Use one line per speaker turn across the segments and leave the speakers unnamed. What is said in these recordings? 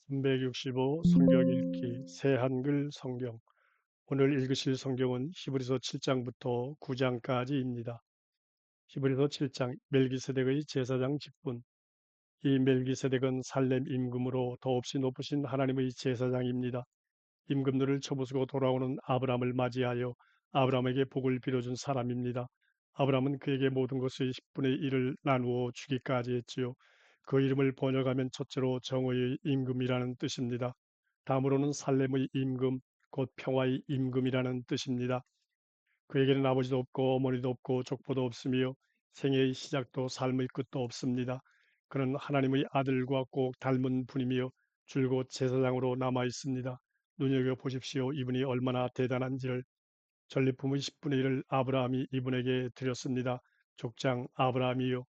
365 성경 읽기 새 한글 성경. 오늘 읽으실 성경은 히브리서 7장부터 9장까지입니다. 히브리서 7장 멜기세덱의 제사장 직분. 이 멜기세덱은 살렘 임금으로 더없이 높으신 하나님의 제사장입니다. 임금들을 쳐부수고 돌아오는 아브라함을 맞이하여 아브라함에게 복을 빌어준 사람입니다. 아브라함은 그에게 모든 것의 10분의 1을 나누어 주기까지 했지요. 그 이름을 번역하면 첫째로 정의의 임금이라는 뜻입니다. 다음으로는 살렘의 임금, 곧 평화의 임금이라는 뜻입니다. 그에게는 아버지도 없고 어머니도 없고 족보도 없으며 생애의 시작도 삶의 끝도 없습니다. 그는 하나님의 아들과 꼭 닮은 분이며 줄곧 제사장으로 남아 있습니다. 눈여겨보십시오. 이분이 얼마나 대단한지를. 전리품의 10분의 1을 아브라함이 이분에게 드렸습니다. 족장 아브라함이요.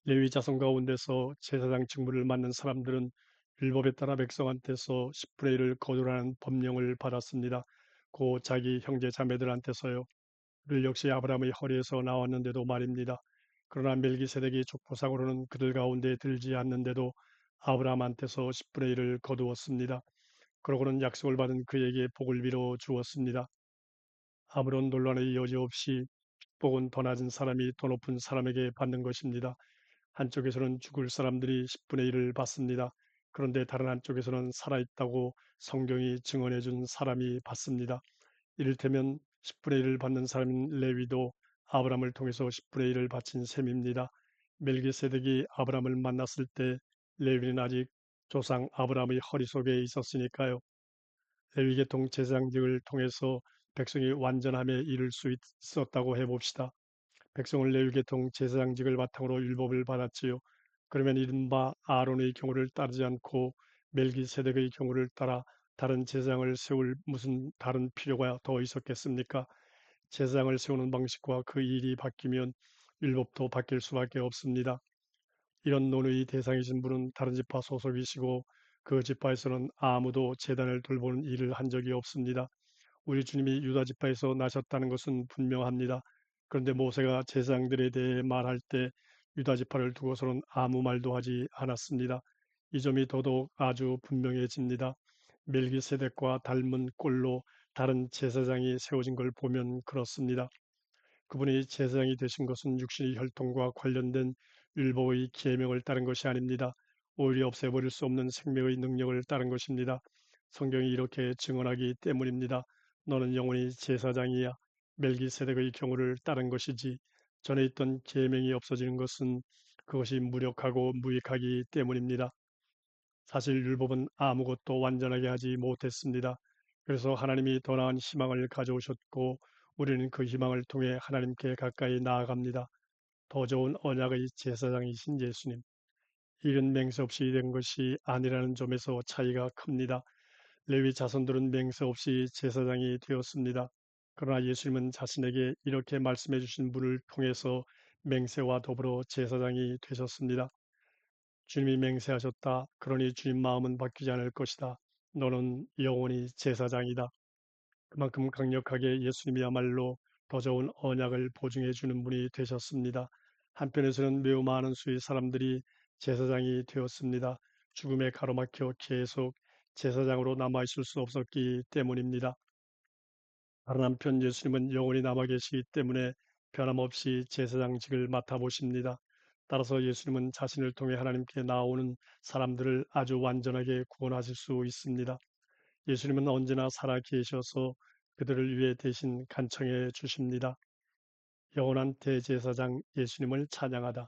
레위 자손 가운데서 제사장 직무를 맡는 사람들은 율법에 따라 백성한테서 10분의 1을 거두라는 법령을 받았습니다. 고 자기 형제 자매들한테서요. 그들 역시 아브라함의 허리에서 나왔는데도 말입니다. 그러나 멜기세덱이 족보상으로는 그들 가운데 들지 않는데도 아브라함한테서 10분의 1을 거두었습니다. 그러고는 약속을 받은 그에게 복을 빌어 주었습니다. 아무런 논란의 여지 없이 축복은 더 낮은 사람이 더 높은 사람에게 받는 것입니다. 한쪽에서는 죽을 사람들이 10분의 1을 받습니다. 그런데 다른 한쪽에서는 살아있다고 성경이 증언해 준 사람이 받습니다. 이를테면 10분의 1을 받는 사람인 레위도 아브라함을 통해서 10분의 1을 바친 셈입니다. 멜기세덱이 아브라함을 만났을 때 레위는 아직 조상 아브라함의 허리 속에 있었으니까요. 레위계통 제사장직을 통해서 백성이 완전함에 이를 수 있었다고 해봅시다. 백성은 레위계통 제사장직을 바탕으로 율법을 받았지요. 그러면 이른바 아론의 경우를 따르지 않고 멜기세덱의 경우를 따라 다른 제사장을 세울 무슨 다른 필요가 더 있었겠습니까? 제사장을 세우는 방식과 그 일이 바뀌면 율법도 바뀔 수밖에 없습니다. 이런 논의 대상이신 분은 다른 지파 소속이시고 그 지파에서는 아무도 제단을 돌보는 일을 한 적이 없습니다. 우리 주님이 유다 지파에서 나셨다는 것은 분명합니다. 그런데 모세가 제사장들에 대해 말할 때 유다 지파를 두고서는 아무 말도 하지 않았습니다. 이 점이 더더욱 아주 분명해집니다. 멜기세덱과 닮은 꼴로 다른 제사장이 세워진 걸 보면 그렇습니다. 그분이 제사장이 되신 것은 육신의 혈통과 관련된 율법의 계명을 따른 것이 아닙니다. 오히려 없애버릴 수 없는 생명의 능력을 따른 것입니다. 성경이 이렇게 증언하기 때문입니다. 너는 영원히 제사장이야. 멜기세덱의 경우를 따른 것이지. 전에 있던 계명이 없어지는 것은 그것이 무력하고 무익하기 때문입니다. 사실 율법은 아무것도 완전하게 하지 못했습니다. 그래서 하나님이 더 나은 희망을 가져오셨고 우리는 그 희망을 통해 하나님께 가까이 나아갑니다. 더 좋은 언약의 제사장이신 예수님. 일은 맹세 없이 된 것이 아니라는 점에서 차이가 큽니다. 레위 자손들은 맹세 없이 제사장이 되었습니다. 그러나 예수님은 자신에게 이렇게 말씀해 주신 분을 통해서 맹세와 더불어 제사장이 되셨습니다. 주님이 맹세하셨다. 그러니 주님 마음은 바뀌지 않을 것이다. 너는 영원히 제사장이다. 그만큼 강력하게 예수님이야말로 더 좋은 언약을 보증해 주는 분이 되셨습니다. 한편에서는 매우 많은 수의 사람들이 제사장이 되었습니다. 죽음에 가로막혀 계속 제사장으로 남아있을 수 없었기 때문입니다. 다른 한편 예수님은 영원히 남아 계시기 때문에 변함없이 제사장직을 맡아보십니다. 따라서 예수님은 자신을 통해 하나님께 나오는 사람들을 아주 완전하게 구원하실 수 있습니다. 예수님은 언제나 살아 계셔서 그들을 위해 대신 간청해 주십니다. 영원한 대제사장 예수님을 찬양하다.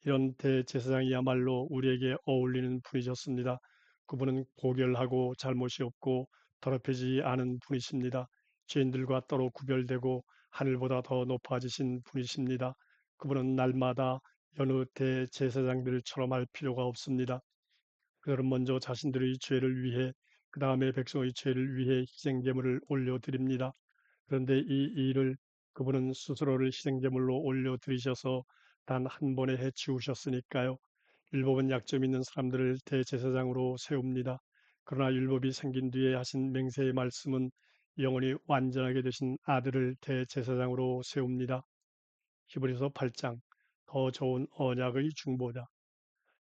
이런 대제사장이야말로 우리에게 어울리는 분이셨습니다. 그분은 고결하고 잘못이 없고 더럽혀지지 않은 분이십니다. 죄인들과 따로 구별되고 하늘보다 더 높아지신 분이십니다. 그분은 날마다 여느 대제사장들처럼 할 필요가 없습니다. 그들은 먼저 자신들의 죄를 위해 그 다음에 백성의 죄를 위해 희생제물을 올려드립니다. 그런데 이 일을 그분은 스스로를 희생제물로 올려드리셔서 단 한 번에 해치우셨으니까요. 율법은 약점 있는 사람들을 대제사장으로 세웁니다. 그러나 율법이 생긴 뒤에 하신 맹세의 말씀은 영원히 완전하게 되신 아들을 대제사장으로 세웁니다. 히브리서 8장 더 좋은 언약의 중보자.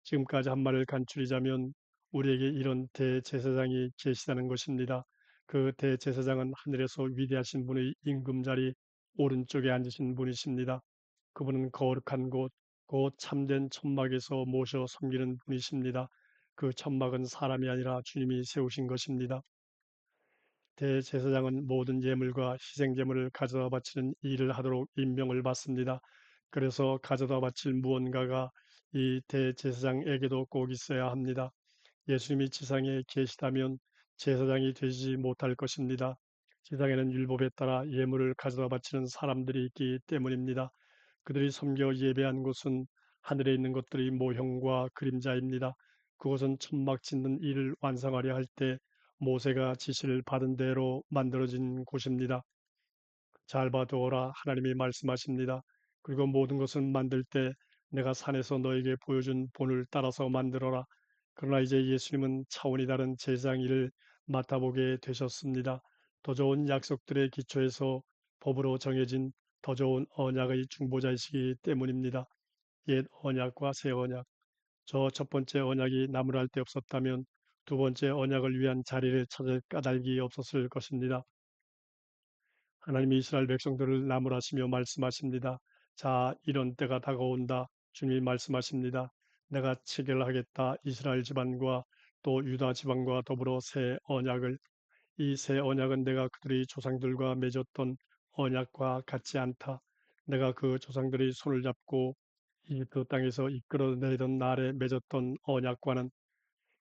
지금까지 한 말을 간추리자면 우리에게 이런 대제사장이 계시다는 것입니다. 그 대제사장은 하늘에서 위대하신 분의 임금자리 오른쪽에 앉으신 분이십니다. 그분은 거룩한 곳, 곧 참된 천막에서 모셔 섬기는 분이십니다. 그 천막은 사람이 아니라 주님이 세우신 것입니다. 대제사장은 모든 예물과 희생제물을 가져다 바치는 일을 하도록 임명을 받습니다. 그래서 가져다 바칠 무언가가 이 대제사장에게도 꼭 있어야 합니다. 예수님이 지상에 계시다면 제사장이 되지 못할 것입니다. 지상에는 율법에 따라 예물을 가져다 바치는 사람들이 있기 때문입니다. 그들이 섬겨 예배한 곳은 하늘에 있는 것들의 모형과 그림자입니다. 그곳은 천막 짓는 일을 완성하려 할 때 모세가 지시를 받은 대로 만들어진 곳입니다. 잘 봐두어라 하나님이 말씀하십니다. 그리고 모든 것을 만들 때 내가 산에서 너에게 보여준 본을 따라서 만들어라. 그러나 이제 예수님은 차원이 다른 제사장 일을 맡아보게 되셨습니다. 더 좋은 약속들의 기초에서 법으로 정해진 더 좋은 언약의 중보자이시기 때문입니다. 옛 언약과 새 언약. 저 첫 번째 언약이 나무랄 데 없었다면 두 번째 언약을 위한 자리를 찾을 까닭이 없었을 것입니다. 하나님이 이스라엘 백성들을 나무라시며 말씀하십니다. 자, 이런 때가 다가온다. 주님이 말씀하십니다. 내가 체결하겠다. 이스라엘 집안과 또 유다 집안과 더불어 새 언약을. 이 새 언약은 내가 그들의 조상들과 맺었던 언약과 같지 않다. 내가 그 조상들의 손을 잡고 이집트 땅에서 이끌어내던 날에 맺었던 언약과는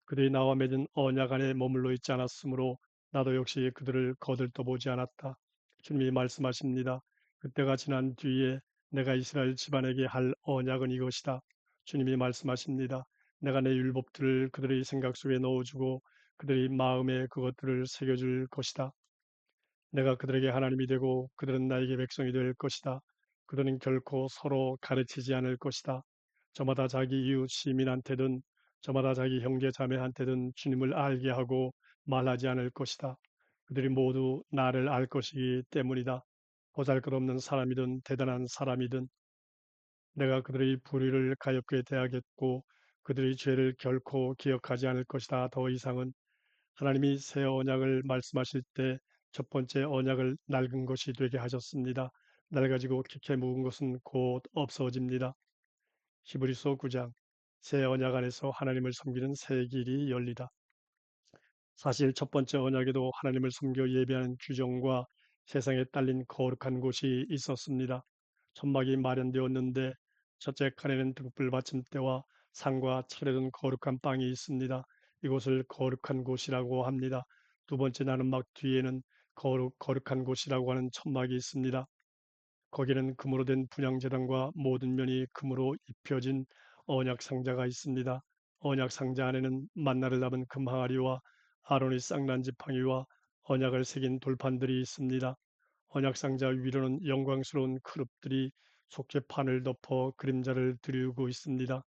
그들이 나와 맺은 언약 안에 머물러 있지 않았으므로 나도 역시 그들을 거들떠보지 않았다. 주님이 말씀하십니다. 그때가 지난 뒤에 내가 이스라엘 집안에게 할 언약은 이것이다. 주님이 말씀하십니다. 내가 내 율법들을 그들의 생각 속에 넣어주고 그들의 마음에 그것들을 새겨줄 것이다. 내가 그들에게 하나님이 되고 그들은 나에게 백성이 될 것이다. 그들은 결코 서로 가르치지 않을 것이다. 저마다 자기 이웃 시민한테든 저마다 자기 형제 자매한테든 주님을 알게 하고 말하지 않을 것이다. 그들이 모두 나를 알 것이기 때문이다. 보잘것없는 사람이든 대단한 사람이든 내가 그들의 불의를 가엾게 대하겠고 그들의 죄를 결코 기억하지 않을 것이다. 더 이상은 하나님이 새 언약을 말씀하실 때 첫 번째 언약을 낡은 것이 되게 하셨습니다. 낡아지고 키케 묵은 것은 곧 없어집니다. 히브리서 9장 새 언약 안에서 하나님을 섬기는 새 길이 열리다. 사실 첫 번째 언약에도 하나님을 섬겨 예배하는 규정과 세상에 딸린 거룩한 곳이 있었습니다. 천막이 마련되었는데 첫째 칸에는 등불 받침대와 상과 차려둔 거룩한 빵이 있습니다. 이곳을 거룩한 곳이라고 합니다. 두 번째 나눔막 뒤에는 거룩한 곳이라고 하는 천막이 있습니다. 거기는 금으로 된 분향제단과 모든 면이 금으로 입혀진 언약 상자가 있습니다. 언약 상자 안에는 만나를 담은 금 항아리와 아론의 쌍난 지팡이와 언약을 새긴 돌판들이 있습니다. 언약 상자 위로는 영광스러운 크룹들이 속죄판을 덮어 그림자를 드리우고 있습니다.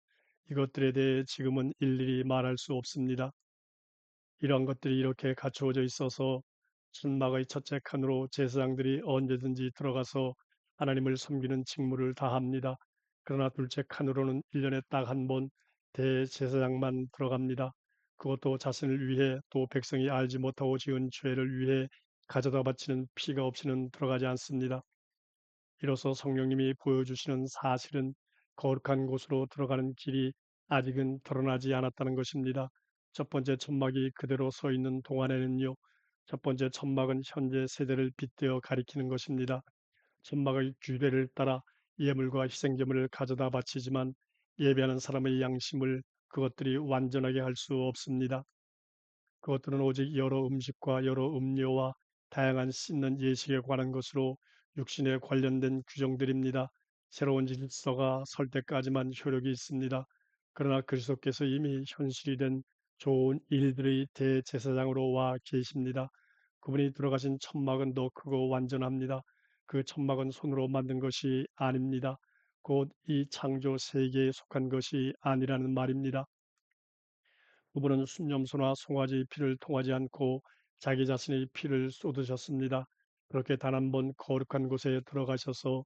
이것들에 대해 지금은 일일이 말할 수 없습니다. 이러한 것들이 이렇게 갖추어져 있어서 천막의 첫째 칸으로 제사장들이 언제든지 들어가서 하나님을 섬기는 직무를 다합니다. 그러나 둘째 칸으로는 1년에 딱 한 번 대제사장만 들어갑니다. 그것도 자신을 위해 또 백성이 알지 못하고 지은 죄를 위해 가져다 바치는 피가 없이는 들어가지 않습니다. 이로써 성령님이 보여주시는 사실은 거룩한 곳으로 들어가는 길이 아직은 드러나지 않았다는 것입니다. 첫 번째 천막이 그대로 서 있는 동안에는요, 첫 번째 천막은 현재 세대를 빗대어 가리키는 것입니다. 천막의 규례를 따라 예물과 희생제물을 가져다 바치지만 예배하는 사람의 양심을 그것들이 완전하게 할 수 없습니다. 그것들은 오직 여러 음식과 여러 음료와 다양한 씻는 예식에 관한 것으로 육신에 관련된 규정들입니다. 새로운 질서가 설 때까지만 효력이 있습니다. 그러나 그리스도께서 이미 현실이 된 좋은 일들의 대제사장으로 와 계십니다. 그분이 들어가신 천막은 더 크고 완전합니다. 그 천막은 손으로 만든 것이 아닙니다. 곧 이 창조 세계에 속한 것이 아니라는 말입니다. 그분은 순념소나 송아지 피를 통하지 않고 자기 자신의 피를 쏟으셨습니다. 그렇게 단 한 번 거룩한 곳에 들어가셔서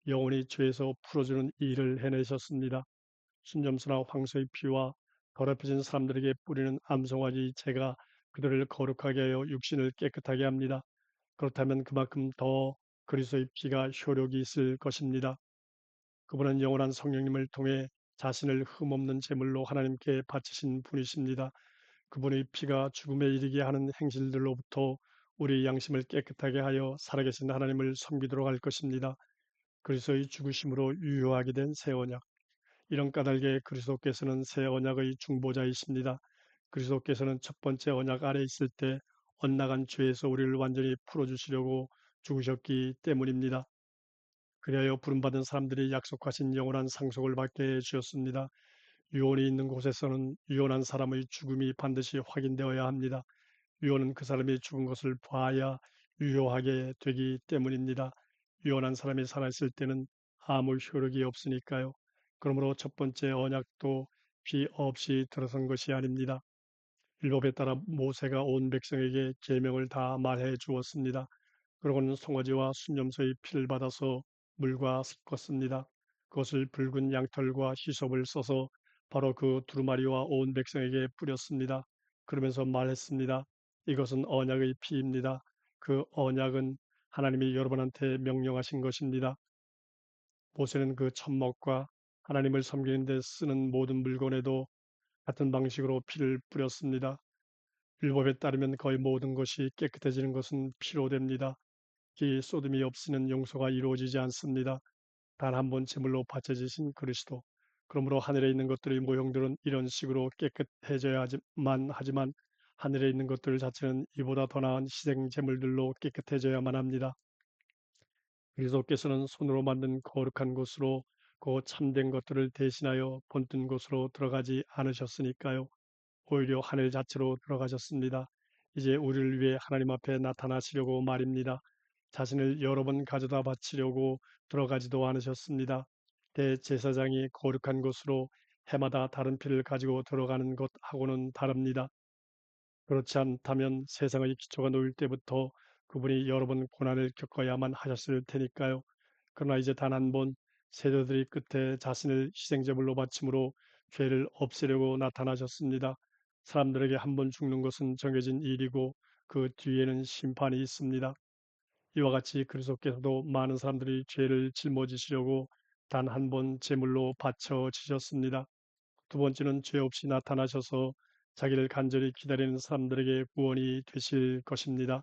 영원히 죄에서 풀어주는 일을 해내셨습니다. 순념소나 황소의 피와 더럽혀진 사람들에게 뿌리는 암송아지 제가 그들을 거룩하게 하여 육신을 깨끗하게 합니다. 그렇다면 그만큼 더 그리스도의 피가 효력이 있을 것입니다. 그분은 영원한 성령님을 통해 자신을 흠없는 제물로 하나님께 바치신 분이십니다. 그분의 피가 죽음에 이르게 하는 행실들로부터 우리 양심을 깨끗하게 하여 살아계신 하나님을 섬기도록 할 것입니다. 그리스도의 죽으심으로 유효하게 된 새 언약. 이런 까닭에 그리스도께서는 새 언약의 중보자이십니다. 그리스도께서는 첫 번째 언약 아래 있을 때 엇나간 죄에서 우리를 완전히 풀어주시려고 죽으셨기 때문입니다. 그리하여 부름받은 사람들이 약속하신 영원한 상속을 받게 해 주셨습니다. 유언이 있는 곳에서는 유언한 사람의 죽음이 반드시 확인되어야 합니다. 유언은 그 사람이 죽은 것을 봐야 유효하게 되기 때문입니다. 유언한 사람이 살아있을 때는 아무 효력이 없으니까요. 그러므로 첫 번째 언약도 피 없이 들어선 것이 아닙니다. 율법에 따라 모세가 온 백성에게 계명을 다 말해 주었습니다. 그러고는 송아지와 순염소의 피를 받아서 물과 섞었습니다. 그것을 붉은 양털과 희섭을 써서 바로 그 두루마리와 온 백성에게 뿌렸습니다. 그러면서 말했습니다. 이것은 언약의 피입니다. 그 언약은 하나님이 여러분한테 명령하신 것입니다. 모세는 그 첩목과 하나님을 섬기는 데 쓰는 모든 물건에도 같은 방식으로 피를 뿌렸습니다. 율법에 따르면 거의 모든 것이 깨끗해지는 것은 피로 됩니다. 이 소돔이 없이는 용서가 이루어지지 않습니다. 단 한 번 제물로 바쳐지신 그리스도. 그러므로 하늘에 있는 것들의 모형들은 이런 식으로 깨끗해져야만 하지만 하늘에 있는 것들 자체는 이보다 더 나은 희생 제물들로 깨끗해져야만 합니다. 그리스도께서는 손으로 만든 거룩한 곳으로 그 참된 것들을 대신하여 본뜬 곳으로 들어가지 않으셨으니까요. 오히려 하늘 자체로 들어가셨습니다. 이제 우리를 위해 하나님 앞에 나타나시려고 말입니다. 자신을 여러 번 가져다 바치려고 들어가지도 않으셨습니다. 대제사장이 거룩한 곳으로 해마다 다른 피를 가지고 들어가는 것하고는 다릅니다. 그렇지 않다면 세상의 기초가 놓일 때부터 그분이 여러 번 고난을 겪어야만 하셨을 테니까요. 그러나 이제 단 한 번 세대들이 끝에 자신을 희생제물로 바침으로 죄를 없애려고 나타나셨습니다. 사람들에게 한 번 죽는 것은 정해진 일이고 그 뒤에는 심판이 있습니다. 이와 같이 그리스도께서도 많은 사람들이 죄를 짊어지시려고 단 한 번 제물로 바쳐지셨습니다. 두 번째는 죄 없이 나타나셔서 자기를 간절히 기다리는 사람들에게 구원이 되실 것입니다.